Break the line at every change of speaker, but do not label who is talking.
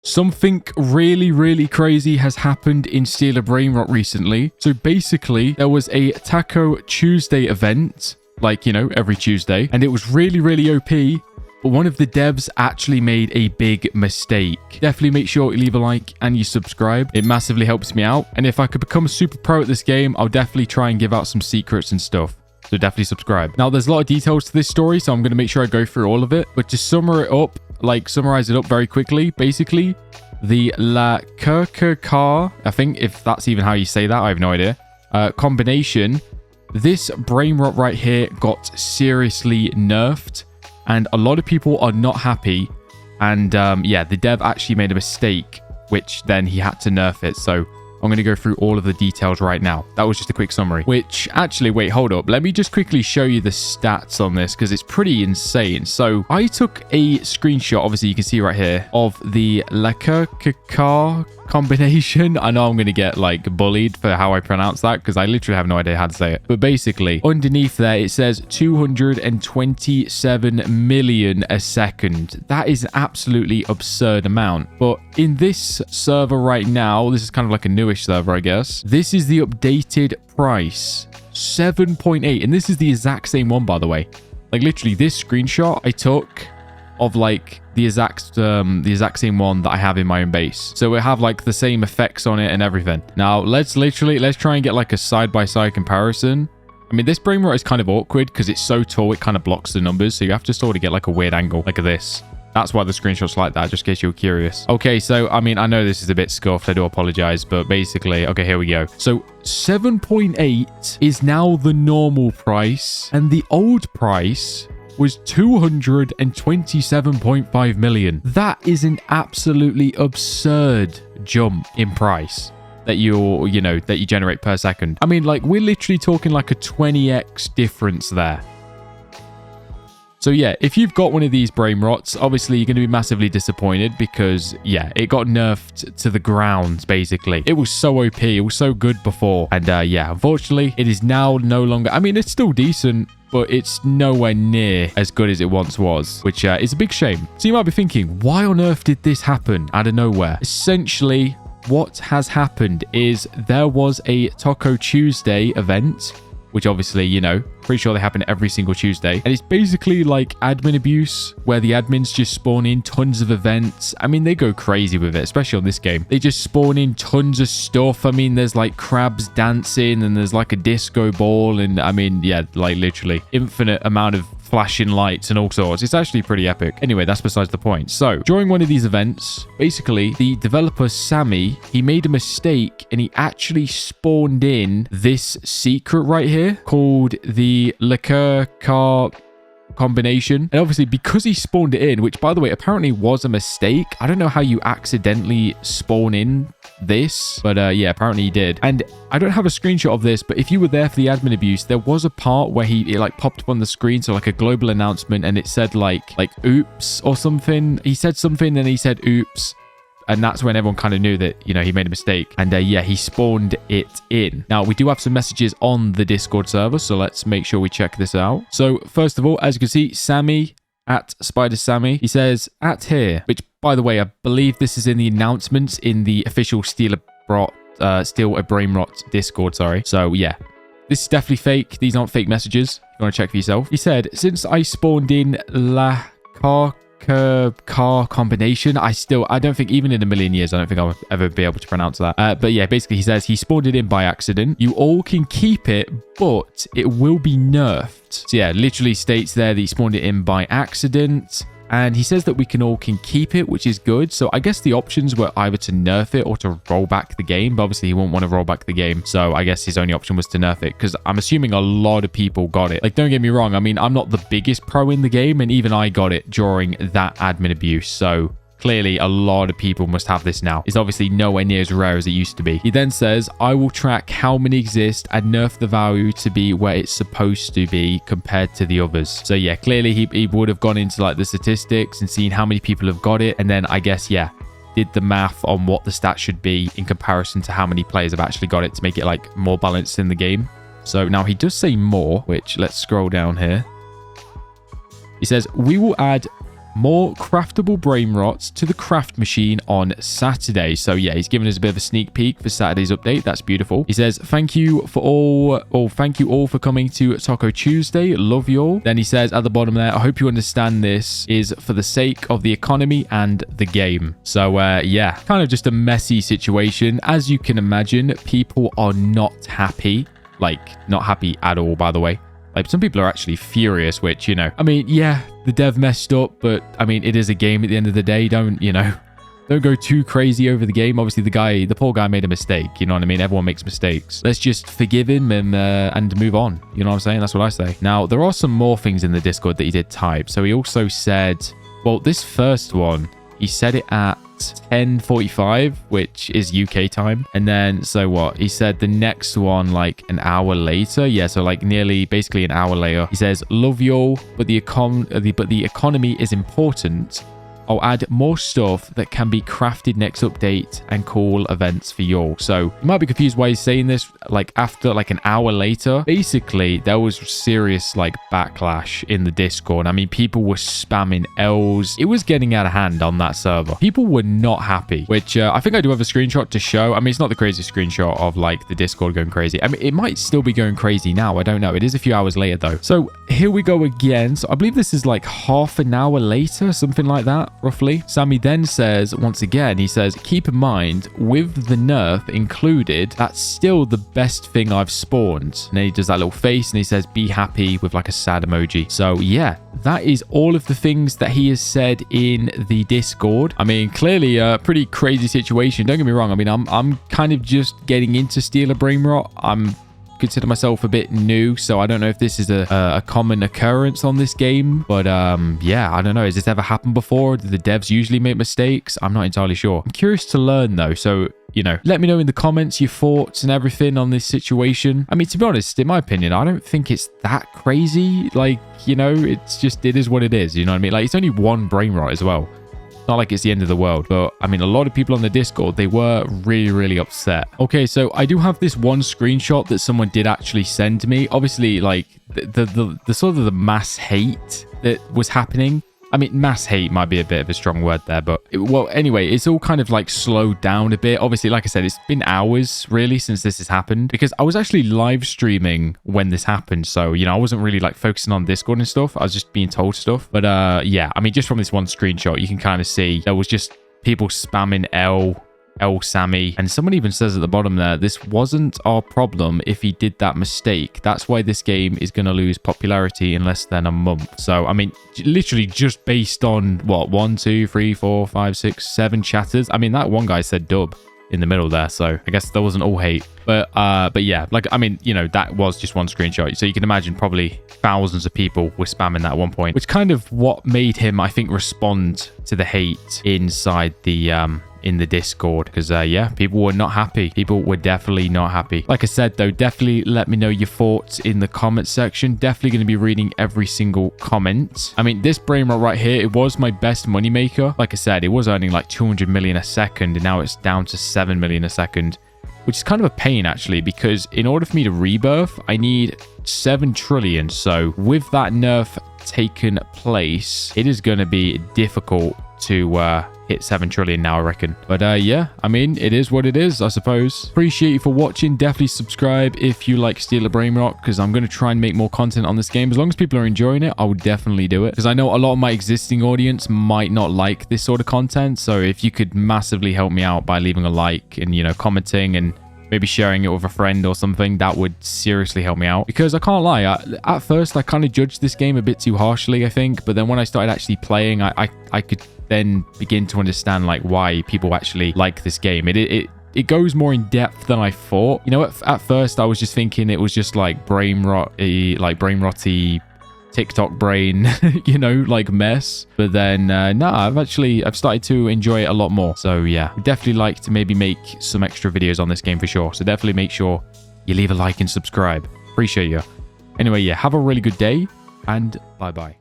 Something really, really crazy has happened in Stealer Brainrot recently. So basically, there was a Taco Tuesday event, like, you know, every Tuesday, and it was really, really OP. But one of the devs actually made a big mistake. Definitely make sure you leave a like and you subscribe. It massively helps me out. And if I could become a super pro at this game, I'll definitely try and give out some secrets and stuff. So definitely subscribe. Now, there's a lot of details to this story, so I'm going to make sure I go through all of it. But to summarize it up very quickly, basically, the La Car, I think, if that's even how you say that, I have no idea, combination, this Brainrot right here got seriously nerfed. And a lot of people are not happy. And yeah, the dev actually made a mistake, which then he had to nerf it. So I'm going to go through all of the details right now. That was just a quick summary. Which, actually, wait, hold up. Let me just quickly show you the stats on this, because it's pretty insane. So I took a screenshot, obviously you can see right here, of the Lakakar combination. I know I'm going to get, like, bullied for how I pronounce that, because I literally have no idea how to say it. But basically, underneath there, it says 227 million a second. That is an absolutely absurd amount. But in this server right now, this is kind of like a newish server, I guess. This is the updated price, 7.8, and this is the exact same one, by the way. Like, literally, this screenshot I took of like the exact same one that I have in my own base. So we have like the same effects on it and everything. Now let's try and get like a side-by-side comparison. I mean, this Brainrot is kind of awkward because it's so tall, it kind of blocks the numbers. So you have to sort of get like a weird angle like this. That's why the screenshot's like that, just in case you were curious. Okay, so, I mean, I know this is a bit scuffed. I do apologize, but basically, okay, here we go. So 7.8 is now the normal price, and the old price was 227.5 million. That is an absolutely absurd jump in price that you generate per second. I mean, like, we're literally talking like a 20x difference there. So yeah, if you've got one of these Brainrots, obviously you're going to be massively disappointed because, yeah, it got nerfed to the ground, basically. It was so OP, it was so good before. And yeah, unfortunately, it is now no longer... I mean, it's still decent, but it's nowhere near as good as it once was, which is a big shame. So you might be thinking, why on earth did this happen out of nowhere? Essentially, what has happened is there was a Taco Tuesday event, which obviously, you know, pretty sure they happen every single Tuesday. And it's basically like admin abuse, where the admins just spawn in tons of events. I mean, they go crazy with it, especially on this game. They just spawn in tons of stuff. I mean, there's like crabs dancing and there's like a disco ball. And I mean, yeah, like literally infinite amount of flashing lights and all sorts. It's actually pretty epic. Anyway, that's besides the point. So during one of these events, basically the developer Sammy, he made a mistake and he actually spawned in this secret right here called the liquor car combination. And obviously because he spawned it in, which by the way apparently was a mistake, I don't know how you accidentally spawn in this, but yeah, apparently he did. And I don't have a screenshot of this, but if you were there for the admin abuse, there was a part where it like popped up on the screen, so like a global announcement, and it said like oops or something. He said something and he said oops, and that's when everyone kind of knew that, you know, he made a mistake. And yeah, he spawned it in. Now, we do have some messages on the Discord server, so let's make sure we check this out. So first of all, as you can see, Sammy at Spider Sammy, he says at here, which by the way, I believe this is in the announcements in the official Steal a Brainrot Discord, sorry. So yeah, this is definitely fake. These aren't fake messages. You want to check for yourself. He said, since I spawned in La Car combination, I don't think even in a million years I don't think I'll ever be able to pronounce that, but yeah, basically he says he spawned it in by accident. You all can keep it, but it will be nerfed. So yeah, literally states there that he spawned it in by accident. And he says that we can keep it, which is good. So I guess the options were either to nerf it or to roll back the game. But obviously, he won't want to roll back the game. So I guess his only option was to nerf it, because I'm assuming a lot of people got it. Like, don't get me wrong. I mean, I'm not the biggest pro in the game, and even I got it during that admin abuse. So clearly, a lot of people must have this now. It's obviously nowhere near as rare as it used to be. He then says, I will track how many exist and nerf the value to be where it's supposed to be compared to the others. So yeah, clearly he would have gone into like the statistics and seen how many people have got it. And then I guess, yeah, did the math on what the stats should be in comparison to how many players have actually got it to make it like more balanced in the game. So now he does say more, which let's scroll down here. He says, we will add more craftable Brainrots to the craft machine on Saturday. So yeah, he's giving us a bit of a sneak peek for Saturday's update. That's beautiful. He says, thank you all for coming to Taco Tuesday. Love you all. Then he says at the bottom there, I hope you understand this is for the sake of the economy and the game. So yeah, kind of just a messy situation. As you can imagine, people are not happy. Like, not happy at all, by the way. Like, some people are actually furious, which, you know, I mean, yeah, the dev messed up, but I mean, it is a game at the end of the day. Don't go too crazy over the game. Obviously, the poor guy made a mistake. You know what I mean? Everyone makes mistakes. Let's just forgive him and move on. You know what I'm saying? That's what I say. Now, there are some more things in the Discord that he did type. So he also said, well, this first one, he said it at 10:45, which is UK time. And then, so what? He said the next one like an hour later. Yeah, so like basically an hour later. He says, love y'all, but the economy is important. I'll add more stuff that can be crafted next update and cool events for y'all. So you might be confused why he's saying this. Like after like an hour later, basically there was serious like backlash in the Discord. I mean, people were spamming L's. It was getting out of hand on that server. People were not happy, which I think I do have a screenshot to show. I mean, it's not the craziest screenshot of like the Discord going crazy. I mean, it might still be going crazy now. I don't know. It is a few hours later though. So here we go again. So I believe this is like half an hour later, something like that. Roughly. Sammy then says, once again, he says, keep in mind, with the nerf included, that's still the best thing I've spawned. And then he does that little face and he says, be happy with like a sad emoji. So yeah, that is all of the things that he has said in the Discord. I mean, clearly a pretty crazy situation. Don't get me wrong. I mean, I'm kind of just getting into Stealer Brainrot. I'm consider myself a bit new, so I don't know if this is a common occurrence on this game, but yeah, I don't know. Has this ever happened before? Do the devs usually make mistakes? I'm not entirely sure. I'm curious to learn though, so you know, let me know in the comments your thoughts and everything on this situation. I mean, to be honest, in my opinion, I don't think it's that crazy. Like, you know, it's just, it is what it is, you know what I mean? Like, it's only one Brainrot as well. Not like it's the end of the world, but I mean, a lot of people on the Discord, they were really upset. Okay, so I do have this one screenshot that someone did actually send me. Obviously, like the sort of the mass hate that was happening. I mean, mass hate might be a bit of a strong word there, but well, anyway, it's all kind of like slowed down a bit. Obviously, like I said, it's been hours really since this has happened, because I was actually live streaming when this happened. So, you know, I wasn't really like focusing on Discord and stuff. I was just being told stuff. But yeah, I mean, just from this one screenshot, you can kind of see there was just people spamming L Sammy, and someone even says at the bottom there, this wasn't our problem if he did that mistake. That's why this game is going to lose popularity in less than a month. So I mean, literally just based on what, 1 2 3 4 5 6 7 chatters. I mean, that one guy said dub in the middle there, so I guess that wasn't all hate. But yeah, like, I mean, you know, that was just one screenshot, so you can imagine probably thousands of people were spamming that at one point, which kind of what made him, I think, respond to the hate inside the in the Discord, because yeah, people were not happy. People were definitely not happy. Like I said though, definitely let me know your thoughts in the comment section. Definitely going to be reading every single comment. I mean, this Brainrot right here, it was my best moneymaker. Like I said, it was earning like 200 million a second, and now it's down to 7 million a second, which is kind of a pain actually, because in order for me to rebirth, I need 7 trillion. So with that nerf taken place, it is going to be difficult to hit 7 trillion now, I reckon. But yeah, I mean, it is what it is, I suppose. Appreciate you for watching. Definitely subscribe if you like Stealer Brainrot, because I'm going to try and make more content on this game. As long as people are enjoying it, I will definitely do it, because I know a lot of my existing audience might not like this sort of content. So if you could massively help me out by leaving a like and, you know, commenting and maybe sharing it with a friend or something, that would seriously help me out. Because I can't lie, at first I kind of judged this game a bit too harshly, I think. But then when I started actually playing, I could then begin to understand like why people actually like this game. It goes more in depth than I thought. You know, at first I was just thinking it was just like Brainrot-y TikTok brain, you know, like mess. But then no, I've started to enjoy it a lot more. So yeah, I'd definitely like to maybe make some extra videos on this game for sure. So definitely make sure you leave a like and subscribe. Appreciate you. Anyway, yeah, have a really good day, and bye bye.